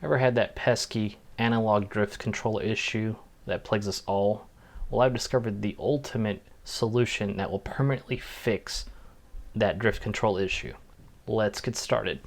Ever had that pesky analog drift control issue that plagues us all? Well, I've discovered the ultimate solution that will permanently fix that drift control issue. Let's get started.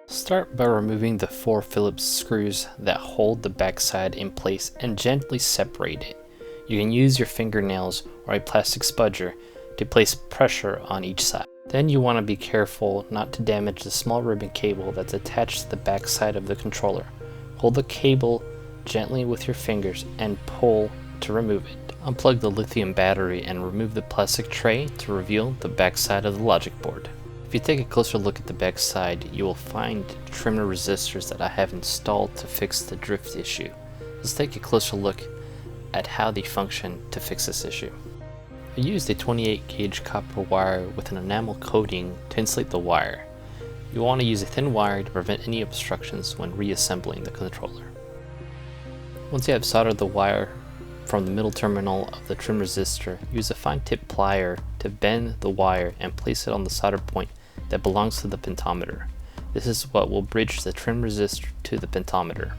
Start by removing the 4 Phillips screws that hold the backside in place and gently separate it. You can use your fingernails or a plastic spudger to place pressure on each side. Then you want to be careful not to damage the small ribbon cable that's attached to the backside of the controller. Hold the cable gently with your fingers and pull to remove it. Unplug the lithium battery and remove the plastic tray to reveal the backside of the logic board. If you take a closer look at the backside, you will find trimmer resistors that I have installed to fix the drift issue. Let's take a closer look at how they function to fix this issue. I used a 28 gauge copper wire with an enamel coating to insulate the wire. You want to use a thin wire to prevent any obstructions when reassembling the controller. Once you have soldered the wire from the middle terminal of the trim resistor, use a fine tip plier to bend the wire and place it on the solder point that belongs to the pentometer. This is what will bridge the trim resistor to the pentometer.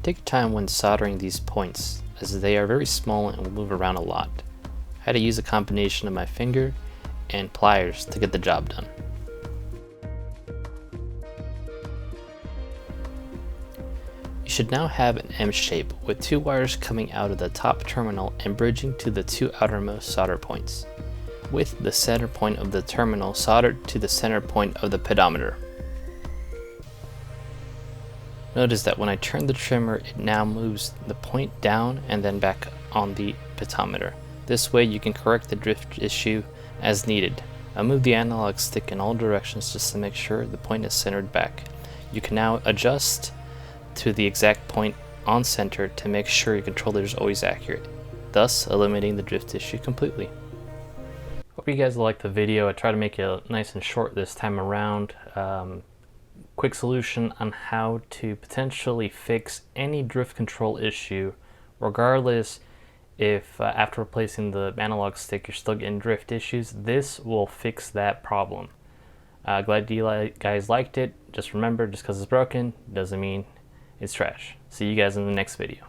Take your time when soldering these points, as they are very small and will move around a lot. I had to use a combination of my finger and pliers to get the job done. You should now have an M shape with 2 wires coming out of the top terminal and bridging to the 2 outermost solder points, with the center point of the terminal soldered to the center point of the pedometer. Notice that when I turn the trimmer, it now moves the point down and then back on the pedometer. This way you can correct the drift issue as needed. I move the analog stick in all directions just to make sure the point is centered back. You can now adjust to the exact point on center to make sure your controller is always accurate, thus eliminating the drift issue completely. Hope you guys liked the video. I tried to make it nice and short this time around. Quick solution on how to potentially fix any drift control issue, regardless if after replacing the analog stick you're still getting drift issues. This will fix that problem. Glad you guys liked it. Just remember, just because it's broken doesn't mean it's trash. See you guys in the next video.